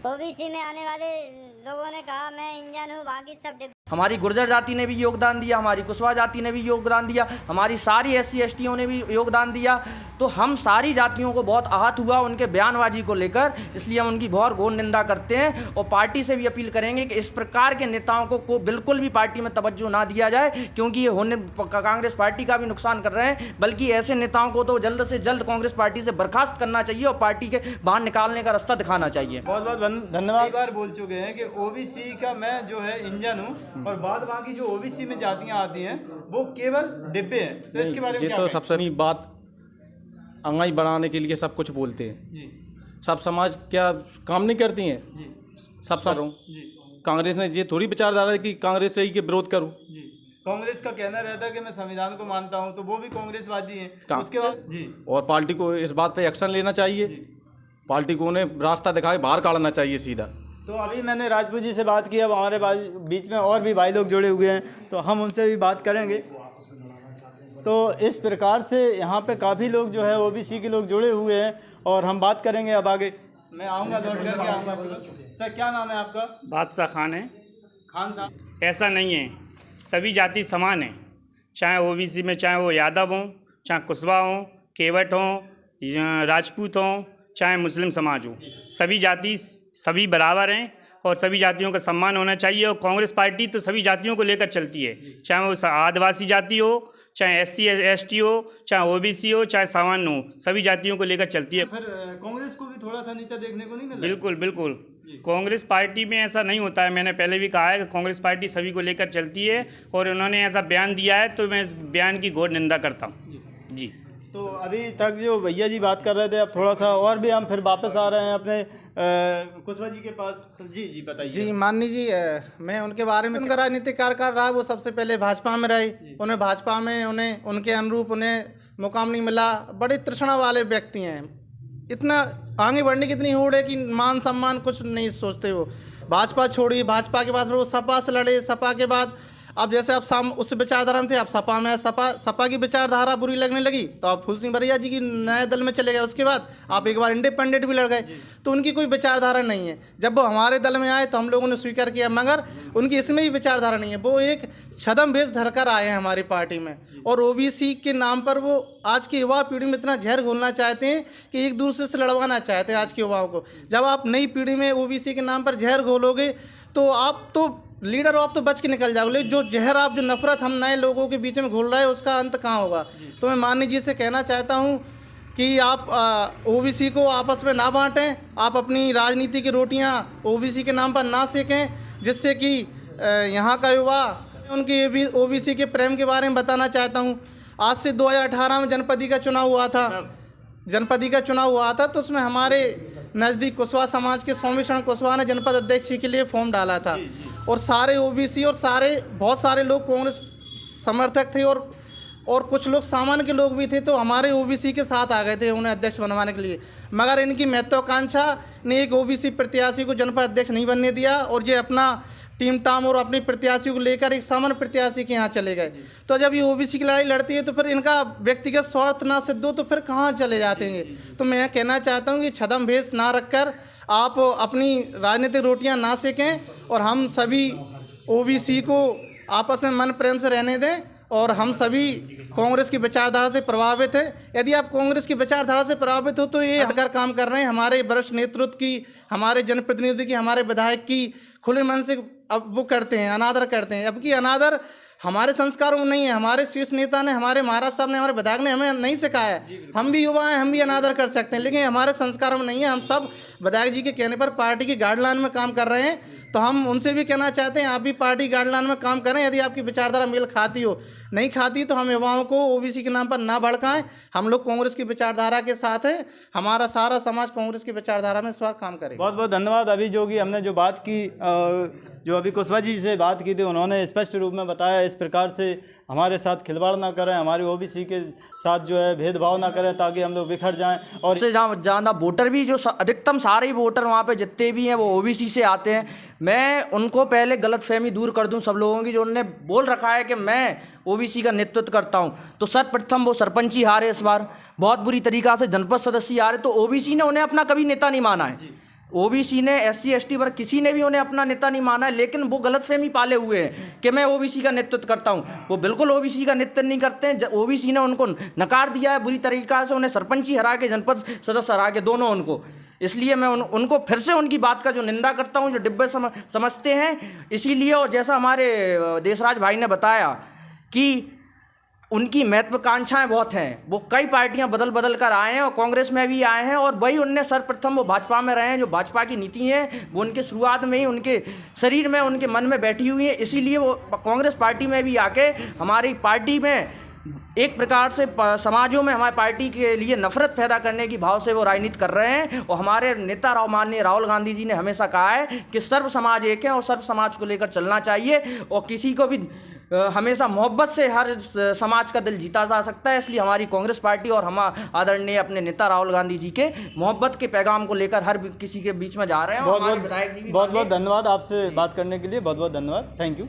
OBC में आने वाले लोगों ने कहा मैं इंजन हूँ, बाकी सब डिब्बे। हमारी गुर्जर जाति ने भी योगदान दिया, हमारी कुशवाहा जाति ने भी योगदान दिया, हमारी सारी SC STों ने भी योगदान दिया। तो हम सारी जातियों को बहुत आहत हुआ उनके बयानबाजी को लेकर, इसलिए हम उनकी बहुत घोर निंदा करते हैं और पार्टी से भी अपील करेंगे कि इस प्रकार के नेताओं को बिल्कुल भी पार्टी में तवज्जो ना दिया जाए, क्योंकि ये होने कांग्रेस पार्टी का भी नुकसान कर रहे हैं। बल्कि ऐसे नेताओं को तो जल्द से जल्द कांग्रेस पार्टी से बर्खास्त करना चाहिए और पार्टी के बाहर निकालने का रास्ता दिखाना चाहिए। बहुत बहुत धन्यवाद। कई बार बोल चुके हैं कि ओबीसी का मैं जो है इंजन हूँ और बाद बाकी जो ओबीसी में जातियाँ आती हैं वो केवल डिब्बे हैं। तो इसके बारे में ये तो सबसे बड़ी बात, अंगाई बढ़ाने के लिए सब कुछ बोलते हैं जी। सब समाज क्या काम नहीं करती हैं जी। सब जी। कांग्रेस ने ये थोड़ी विचारधारा है कि कांग्रेस से ही के विरोध करूं। जी। कांग्रेस का कहना रहता है कि मैं संविधान को मानता हूं, तो वो भी कांग्रेसवादी हैं। उसके बाद जी, और पार्टी को इस बात पे एक्शन लेना चाहिए, पार्टी को उन्हें रास्ता दिखाए बाहर काटना चाहिए सीधा। तो अभी मैंने राजपूत जी से बात की, अब हमारे बीच में और भी भाई लोग जुड़े हुए हैं, तो हम उनसे भी बात करेंगे। तो इस प्रकार से यहाँ पे काफ़ी लोग जो है ओबीसी के लोग जुड़े हुए हैं और हम बात करेंगे अब आगे। मैं आऊँगा, लौट करके आऊँगा। सर क्या नाम है आपका? बादशाह खान है। खान साहब, ऐसा नहीं है, सभी जाति समान हैं, चाहे ओबीसी में चाहे वो यादव हों, चाहे कुशवाहा हों, केवट हों, राजपूत हों, चाहे मुस्लिम समाज हो, सभी जाति सभी बराबर हैं और सभी जातियों का सम्मान होना चाहिए। और कांग्रेस पार्टी तो सभी जातियों को लेकर चलती है, चाहे वो आदिवासी जाति हो, चाहे SC ST हो, चाहे ओबीसी हो, चाहे सामान्य हो, सभी जातियों को लेकर चलती है। फिर कांग्रेस को भी थोड़ा सा नीचा देखने को नहीं मिला? बिल्कुल बिल्कुल, कांग्रेस पार्टी में ऐसा नहीं होता है। मैंने पहले भी कहा है कि कांग्रेस पार्टी सभी को लेकर चलती है और उन्होंने ऐसा बयान दिया है तो मैं इस बयान की घोर निंदा करता हूँ जी। तो अभी तक जो भैया जी बात कर रहे थे, अब थोड़ा सा और भी हम फिर वापस आ रहे हैं अपने कुशवाहा जी के पास। जी बताइए। जी माननी जी, मैं उनके बारे में उनका राजनीतिक कार्यकाल रहा, वो सबसे पहले भाजपा में रहे, उन्हें भाजपा में उन्हें उनके अनुरूप उन्हें मुकाम नहीं मिला। बड़े तृष्णा वाले व्यक्ति हैं, इतना आगे बढ़ने की इतनी होड़ है कि मान सम्मान कुछ नहीं सोचते। वो भाजपा छोड़ी, भाजपा के बाद फिर वो सपा से लड़े, सपा के बाद अब जैसे आप उस विचारधारा में थे, आप सपा में, सपा की विचारधारा बुरी लगने लगी तो आप फूल सिंह बरिया जी की नए दल में चले गए। उसके बाद आप एक बार इंडिपेंडेंट भी लड़ गए, तो उनकी कोई विचारधारा नहीं है। जब वो हमारे दल में आए तो हम लोगों ने स्वीकार किया, मगर उनकी इसमें ही विचारधारा नहीं है। वो एक छदम भेष धरकर आए हैं हमारी पार्टी में, और ओबीसी के नाम पर वो आज की युवा पीढ़ी में इतना जहर घोलना चाहते हैं कि एक दूसरे से लड़वाना चाहते हैं आज के युवाओं को। जब आप नई पीढ़ी में ओबीसी के नाम पर जहर घोलोगे तो आप तो लीडर हो, आप तो बच के निकल जाओगे। लेकिन जो जहर आप, जो नफरत हम नए लोगों के बीच में घोल रहे हैं, उसका अंत कहाँ होगा? तो मैं माननीय जी से कहना चाहता हूँ कि आप ओबीसी को आपस में ना बांटें, आप अपनी राजनीति की रोटियाँ ओबीसी के नाम पर ना सेकें, जिससे कि यहाँ का युवा उनके ओबीसी के प्रेम के बारे में बताना चाहता हूँ। आज से 2018 में जनपदी का चुनाव हुआ था, तो उसमें हमारे नज़दीक कुशवाहा समाज के स्वामी शरण कुशवाहा ने जनपद अध्यक्ष के लिए फॉर्म डाला था, और सारे ओबीसी और बहुत सारे लोग कांग्रेस समर्थक थे, और कुछ लोग सामान्य के लोग भी थे, तो हमारे ओबीसी के साथ आ गए थे उन्हें अध्यक्ष बनवाने के लिए। मगर इनकी महत्वाकांक्षा ने एक ओबीसी प्रत्याशी को जनपद अध्यक्ष नहीं बनने दिया, और ये अपना टीम टाम और अपने प्रत्याशी को लेकर एक सामान्य प्रत्याशी के यहाँ चले गए। तो जब ये ओबीसी की लड़ाई लड़ती है तो फिर इनका व्यक्तिगत स्वार्थ ना सिद्ध हो तो फिर कहाँ चले जाते हैं। तो मैं कहना चाहता हूँ कि छदम भेष ना रखकर आप अपनी राजनीतिक रोटियां ना सेकें, और हम सभी ओबीसी को आपस में मन प्रेम से रहने दें, और हम सभी कांग्रेस की विचारधारा से प्रभावित हैं। यदि आप कांग्रेस की विचारधारा से प्रभावित हो तो ये हटकर काम कर रहे हैं। हमारे वरिष्ठ नेतृत्व की, हमारे जनप्रतिनिधि की, हमारे विधायक की खुले मन से अब वो करते हैं, अनादर करते हैं। अब की अनादर हमारे संस्कारों में नहीं है। हमारे शीर्ष नेता ने, हमारे महाराज साहब ने, हमारे विधायक ने हमें नहीं सिखाया है। हम भी युवा हैं, हम भी अनादर कर सकते हैं, लेकिन हमारे संस्कारों में नहीं है। हम सब विधायक जी के कहने पर पार्टी की गाइडलाइन में काम कर रहे हैं, तो हम उनसे भी कहना चाहते हैं आप भी पार्टी गाइडलाइन में काम करें। यदि आपकी विचारधारा मेल खाती हो, नहीं खाती तो हम युवाओं को ओबीसी के नाम पर ना भड़काएं। हम लोग कांग्रेस की विचारधारा के साथ हैं, हमारा सारा समाज कांग्रेस की विचारधारा में इस बार काम करेगा। बहुत बहुत धन्यवाद। अभी जो कि हमने जो बात की, जो अभी कुशवाहा जी से बात की थी, उन्होंने स्पष्ट रूप में बताया इस प्रकार से हमारे साथ खिलवाड़ ना करें, हमारे ओबीसी के साथ जो है भेदभाव ना करें, ताकि हम लोग बिखर जाएं। और उससे ज़्यादा वोटर भी, जो अधिकतम सारे ही वोटर वहाँ पे जितने भी हैं वो ओबीसी से आते हैं। मैं उनको पहले गलतफहमी दूर कर दूं सब लोगों की, जो उन्होंने बोल रखा है कि मैं ओबीसी का नेतृत्व करता हूं। तो सर्वप्रथम वो सरपंच ही हारे इस बार, बहुत बुरी तरीक़ा से जनपद सदस्य हारे, तो ओबीसी ने उन्हें अपना कभी नेता नहीं माना है। ओबीसी ने SC ST पर किसी ने भी उन्हें अपना नेता नहीं माना है, लेकिन वो गलतफहमी पाले हुए हैं कि मैं ओबीसी का नेतृत्व करता हूं। वो बिल्कुल ओबीसी का नेतृत्व नहीं करते हैं। ओबीसी ने उनको नकार दिया है बुरी तरीक़ा से, उन्हें सरपंची हरा के, जनपद सदस्य हरा के, दोनों उनको। इसलिए मैं उनको फिर से उनकी बात का जो निंदा करता हूं, जो डिब्बे समझते हैं। इसीलिए, और जैसा हमारे देशराज भाई ने बताया कि उनकी महत्वाकांक्षाएं बहुत हैं, वो कई पार्टियां बदल कर आए हैं और कांग्रेस में भी आए हैं, और वही उनने सर्वप्रथम वो भाजपा में रहे हैं। जो भाजपा की नीति है वो उनके शुरुआत में ही उनके शरीर में, उनके मन में बैठी हुई है। इसीलिए वो कांग्रेस पार्टी में भी आके हमारी पार्टी में एक प्रकार से समाजों में हमारी पार्टी के लिए नफरत पैदा करने की भाव से वो राजनीति कर रहे हैं। और हमारे नेता माननीय राहुल गांधी जी ने हमेशा कहा है कि सर्व समाज एक है और सर्व समाज को लेकर चलना चाहिए, और किसी को भी हमेशा मोहब्बत से हर समाज का दिल जीता जा सकता है। इसलिए हमारी कांग्रेस पार्टी और हम आदरणीय अपने नेता राहुल गांधी जी के मोहब्बत के पैगाम को लेकर हर किसी के बीच में जा रहे हैं। बहुत बहुत धन्यवाद आपसे बात करने के लिए, बहुत बहुत धन्यवाद, थैंक यू।